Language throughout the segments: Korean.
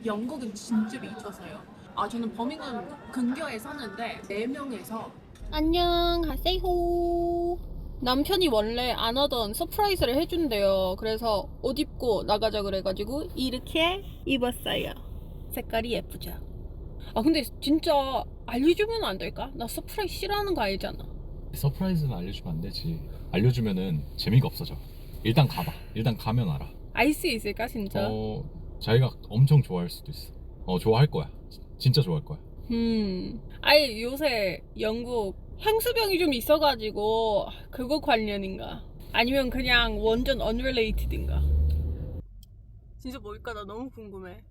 영국은 진짜 미쳤어요. 아 저는 버밍엄 근교에 사는데 4명에서 안녕하세요. 남편이 원래 안 하던 서프라이즈를 해준대요. 그래서 옷 입고 나가자 그래가지고 이렇게 입었어요. 색깔이 예쁘죠? 아 근데 진짜 알려주면 안 될까? 나 서프라이즈 싫어하는 거 알잖아. 서프라이즈는 알려주면 안 되지. 알려주면은 재미가 없어져. 일단 가봐. 일단 가면 알아. 알 수 있을까 진짜? 자기가 엄청 좋아할 수도 있어. 좋아할 거야. 진짜 좋아할 거야. 아니 요새 영국 향수병이 좀 있어가지고 그거 관련인가? 아니면 그냥 완전 unrelated인가? 진짜 뭘까? 나 너무 궁금해.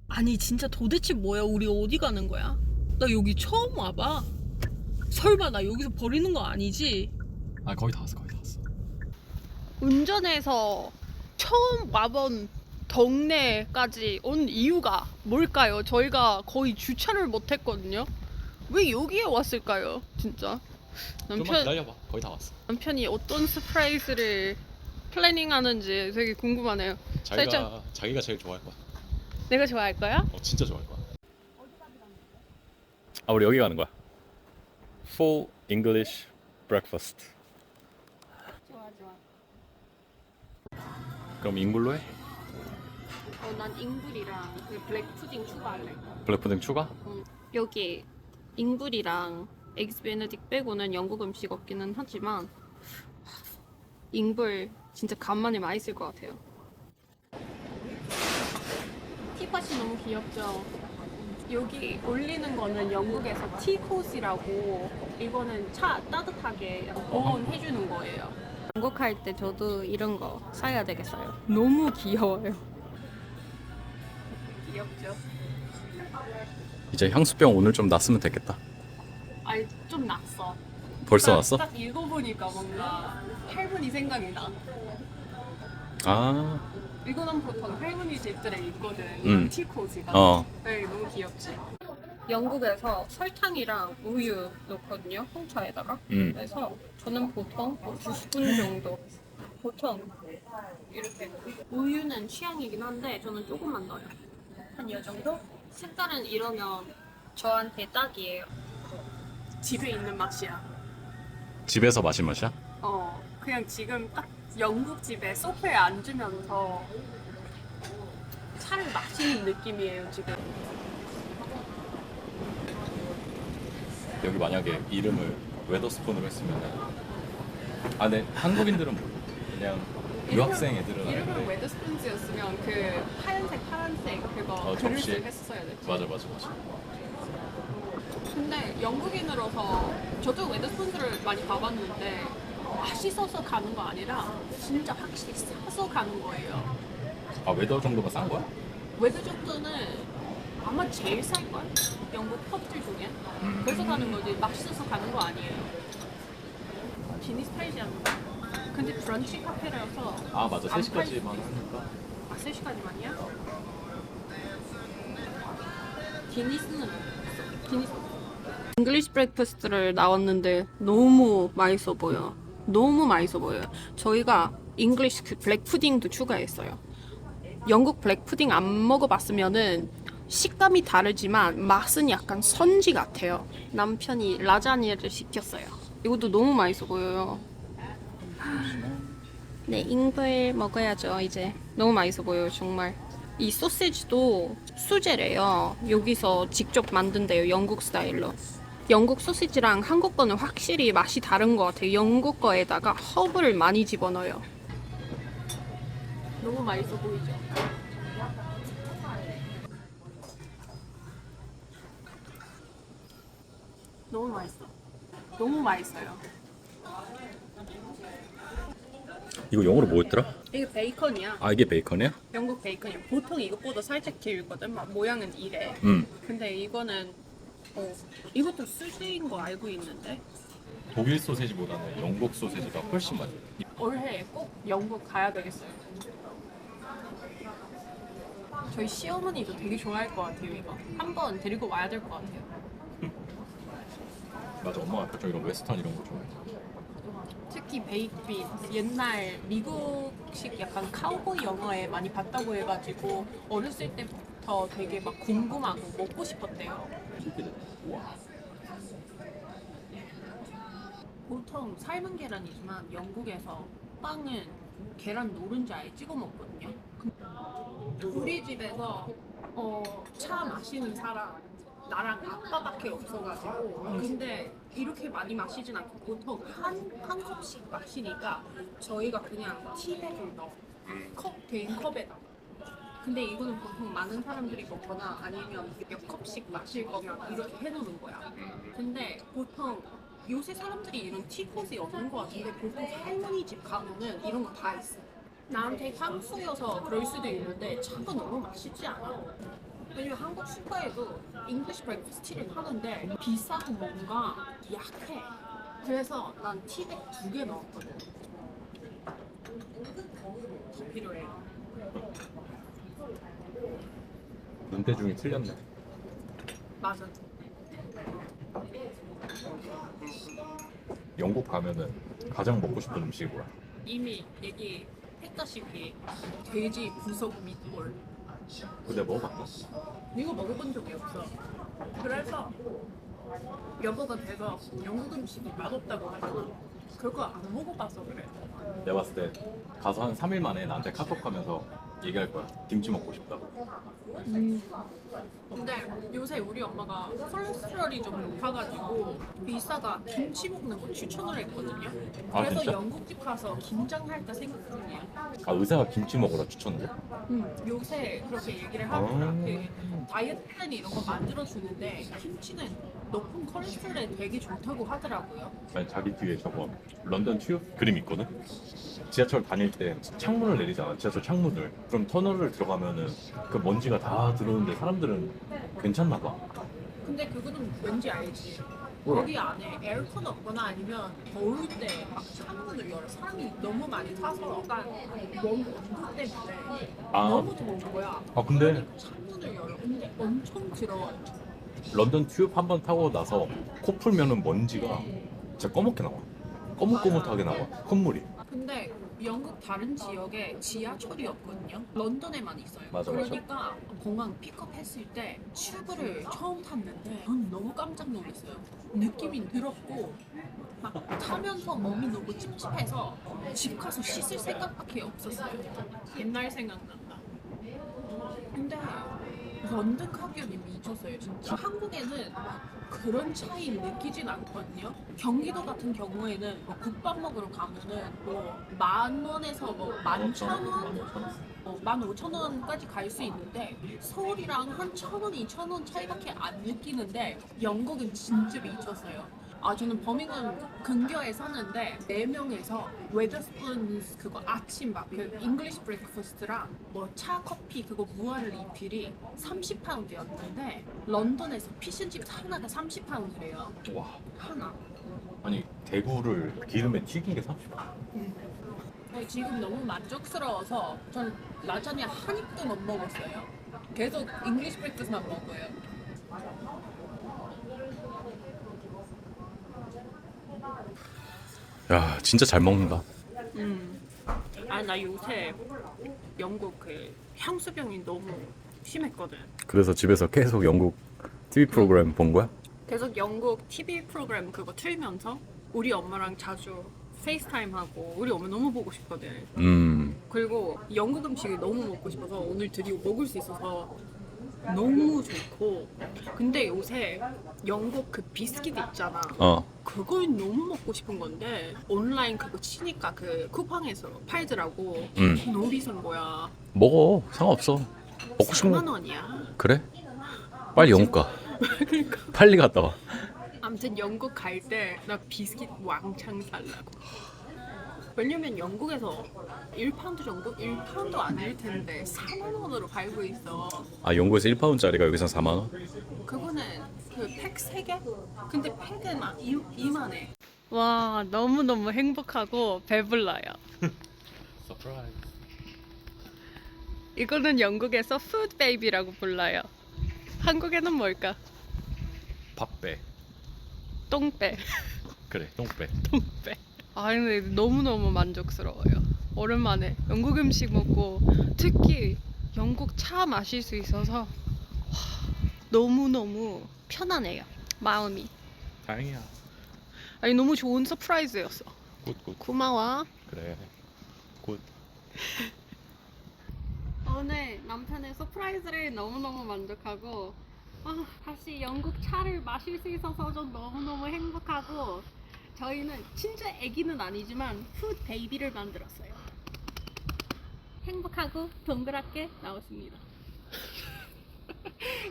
아니 진짜 도대체 뭐야? 우리 어디 가는 거야? 나 여기 처음 와봐. 설마 나 여기서 버리는 거 아니지? 아 거의 다 왔어. 거의 다 왔어. 운전해서 처음 와본 동네까지 온 이유가 뭘까요? 저희가 거의 주차를 못 했거든요. 왜 여기에 왔을까요? 진짜. 좀만 기다려봐. 거의 다 왔어. 남편이 어떤 서프라이즈를 플래닝하는지 되게 궁금하네요. 자기가 제일 좋아할 거야. 내가 좋아할 거야? 진짜 좋아할 거야. 아 우리 여기 가는 거야. Full English Breakfast. 좋아. 그럼 잉글로 해? 난 잉글이랑 그 블랙 푸딩 추가할래. 블랙 푸딩 추가? 여기 잉글이랑 에그스 베네딕 빼고는 영국 음식 없기는 하지만 잉글 진짜 간만에 맛있을 것 같아요. 티팟이 너무 귀엽죠? 여기 올리는 거는 영국에서 티콧이라고 이거는 차 따뜻하게 보온해주는 거예요. 영국 갈 때 저도 이런 거 사야 되겠어요. 너무 귀여워요. 귀엽죠? 이제 향수병 오늘 좀 났으면 됐겠다. 아니 좀 났어. 벌써 딱, 났어? 딱 읽어보니까 뭔가 할머니 생각이 나. 아. 이거는 보통 할머니 집들에 있거든. 티코지가. 네, 너무 귀엽지. 영국에서 설탕이랑 우유 넣거든요. 홍차에다가. 그래서 저는 보통 2스푼 정도. 보통 이렇게. 우유는 취향이긴 한데 저는 조금만 넣어요. 한 이 정도? 색깔은 이러면 저한테 딱이에요. 집에 있는 맛이야. 집에서 마신 맛이야? 그냥 지금 딱 영국 집에 소파에 앉으면서 차를 마시는 느낌이에요 지금. 여기 만약에 이름을 웨더스푼으로 했으면 네 한국인들은 몰라. 그냥 유학생 애들은 이름을 아는데. 웨더스푼즈였으면 그 파란색 그거 그릇을 접시? 했었어야 됐지. 맞아. 근데 영국인으로서 저도 웨더스푼즈를 많이 봐봤는데 맛있어서 가는 거 아니라 진짜 확실히 싸서 가는 거예요. 아 웨더 정도가 싼 거야? 웨더 정도는 아마 제일 쌀걸? 영국 펍들 중에. 그래서 가는 거지 맛있어서 가는 거 아니에요. 기니스 팔지 않나? 근데 브런치 카페라서 아 맞아 안 3시까지만 팔 수도 하니까. 아 3시까지만이야? 기니스는 없어. 기니스 잉글리시 브렉퍼스트를 나왔는데 너무 맛있어 보여. 너무 맛있어 보여요. 저희가 잉글리시 그 블랙 푸딩도 추가했어요. 영국 블랙 푸딩 안 먹어봤으면은 식감이 다르지만 맛은 약간 선지 같아요. 남편이 라자냐를 시켰어요. 이것도 너무 맛있어 보여요. 네, 잉글 먹어야죠 이제. 너무 맛있어 보여요 정말. 이 소시지도 수제래요. 여기서 직접 만든대요. 영국 스타일로. 영국 소시지랑 한국 거는 확실히 맛이 다른 것 같아요. 영국 거에다가 허브를 많이 집어넣어요. 너무 맛있어 보이죠? 너무 맛있어. 너무 맛있어요. 이거 영어로 뭐였더라? 이게 베이컨이야. 아 이게 베이컨이야? 영국 베이컨이야. 보통 이것보다 살짝 길거든. 막 모양은 이래. 근데 이거는 이것도 수제인 거 알고 있는데 독일 소세지보다는 영국 소세지가 훨씬 맛있어. 올해 꼭 영국 가야 되겠어요. 저희 시어머니도 되게 좋아할 것 같아요. 이거 한번 데리고 와야 될 것 같아요. 맞아 엄마가 보통 이런 웨스턴 이런 거 좋아해. 특히 베이크빈 옛날 미국식 약간 카우보이 영화에 많이 봤다고 해가지고 어렸을 때부터 전부터 되게 막 궁금하고 먹고 싶었대요. 와. 보통 삶은 계란이지만 영국에서 빵은 계란 노른자에 찍어 먹거든요. 우리 집에서 차 마시는 사람 나랑 아빠밖에 없어가지고 근데 이렇게 많이 마시진 않고 보통 한 컵씩 마시니까 저희가 그냥 티백을 넣어 컵 된 컵에다. 근데 이거는 보통 많은 사람들이 먹거나 아니면 몇 컵씩 마실 거면 이렇게 해놓는 거야. 근데 보통 요새 사람들이 이런 티폿이 없는 것 같은데 보통 할머니 집 가면은 이런 거 다 있어. 나한테 향수여서 그럴 수도 있는데 차가 너무 맛있지 않아. 왜냐면 한국 슈퍼에도 잉글리시 브레이크퍼스트 티를 파는데 비싸고 뭔가 약해. 그래서 난 티백 2개 넣었거든. 더 필요해. 눈대중이 틀렸네. 맞아. 영국 가면은 가장 먹고 싶은 음식이 뭐야? 이미 얘기했다시피 돼지 부속 밑볼 근데 먹어봤어? 이거 먹어본 적이 없어. 그래서 여보가 돼서 영국 음식이 맛없다고 하고 그거 안 먹어봐서 그래. 내가 봤을 때 가서 한 3일 만에 나한테 카톡하면서 얘기할 거야. 김치 먹고 싶다고. 근데 요새 우리 엄마가 콜레스테롤이 좀 높아가지고 비싸가 김치 먹는 거 추천을 했거든요. 아, 그래서 진짜? 영국집 가서 김장 할까 생각 중이야. 아, 의사가 김치 먹으라 추천해? 요새 그렇게 얘기를 아. 하더라. 그 다이어트 플랜 이런 거 만들어 주는데 김치는 높은 콜레스테롤에 되게 좋다고 하더라고요. 아니, 자기 뒤에 저거 런던 튜브 그림 있거든? 지하철 다닐 때 창문을 내리잖아. 지하철 창문을. 그럼 터널을 들어가면은 그 먼지가 다 들어오는데 사람들은 괜찮나 봐. 근데 그거는 왠지 알지. 뭐야? 거기 안에 에어컨 없거나 아니면 더울 때 막 창문을 열어. 사람이 너무 많이 타서 약간 너무 온도 때문에 아. 너무 더운 거야. 아, 근데 그러니까 창문을 열어. 근데 엄청 더워. 런던 튜브 한 번 타고 나서 코 풀면은 먼지가 진짜 꺼멓게 나와. 꼬뭇꼬뭇하게 나와. 콧물이. 근데 영국 다른 지역에 지하철이 없거든요. 런던에만 있어요. 맞아, 맞아. 그러니까 공항 픽업했을 때 튜브를 처음 탔는데 전 너무 깜짝 놀랐어요. 느낌이 더럽고 막 타면서 몸이 너무 찝찝해서 집 가서 씻을 생각밖에 없었어요. 옛날 생각난다. 근데 런던 가격이 미쳤어요 진짜. 한국에는 그런 차이 느끼진 않거든요. 경기도 같은 경우에는 뭐 국밥 먹으러 가면은 뭐 10,000원에서 뭐 11,000원, 15,000원까지 갈 수 있는데 서울이랑 한 1,000원, 2,000원 차이밖에 안 느끼는데 영국은 진짜 미쳤어요. 아 저는 버밍엄 근교에 사는데 4명에서 웨더스푼 그거 아침밥 그 잉글리시 브레이크퍼스트랑 뭐 차 커피 그거 무한 리필이 30파운드였는데 런던에서 피쉬집 하나가 30파운드래요. 와. 하나. 아니, 대구를 기름에 튀긴 게 30분. 지금 너무 만족스러워서 전 라자냐 한 입도 못 먹었어요. 계속 잉글리시 브레이크퍼스트만 먹어요. 야, 진짜 잘 먹는다. 아 나 요새 영국 그 향수병이 너무 심했거든. 그래서 집에서 계속 영국 TV 프로그램 본 거야? 계속 영국 TV 프로그램 그거 틀면서 우리 엄마랑 자주 페이스타임 하고 우리 엄마 너무 보고 싶거든. 그리고 영국 음식이 너무 먹고 싶어서 오늘 드디어 먹을 수 있어서 너무 좋고. 근데 요새 영국 그 비스킷 있잖아. 그걸 너무 먹고 싶은 건데 온라인 그거 치니까 그 쿠팡에서 팔더라고. 너무 비싼 거야. 먹어. 상관없어. 먹고 싶은 4만 거. 원이야. 그래? 빨리 영국 가. 그러니까. 빨리 갔다 와. 아무튼 영국 갈 때 나 비스킷 왕창 살라고. 왜냐면 영국에서 1파운드 정도? 1파운드 아닐 텐데 4만 원으로 팔고 있어. 아, 영국에서 1파운드짜리가 여기서 4만 원? 그거는 그 팩 3개? 근데 팩은 막 이만해. 와 너무너무 행복하고 배불러요. 서프라이즈. 이거는 영국에서 푸드 베이비라고 불러요. 한국에는 뭘까? 밥배. 똥배. 그래, 똥배. 똥배. 아 근데 너무너무 만족스러워요. 오랜만에 영국 음식 먹고 특히 영국 차 마실 수 있어서 와, 너무너무 편하네요. 마음이. 다행이야. 아니 너무 좋은 서프라이즈였어. 굿. 고마워. 그래. 굿. 오늘 남편의 서프라이즈를 너무너무 만족하고 다시 영국 차를 마실 수 있어서 좀 너무너무 행복하고 저희는 진짜 애기는 아니지만 푸드 베이비를 만들었어요. 행복하고 동그랗게 나왔습니다.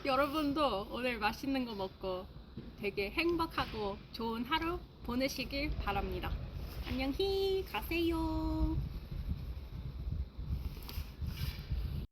여러분도 오늘 맛있는 거 먹고 되게 행복하고 좋은 하루 보내시길 바랍니다. 안녕히 가세요.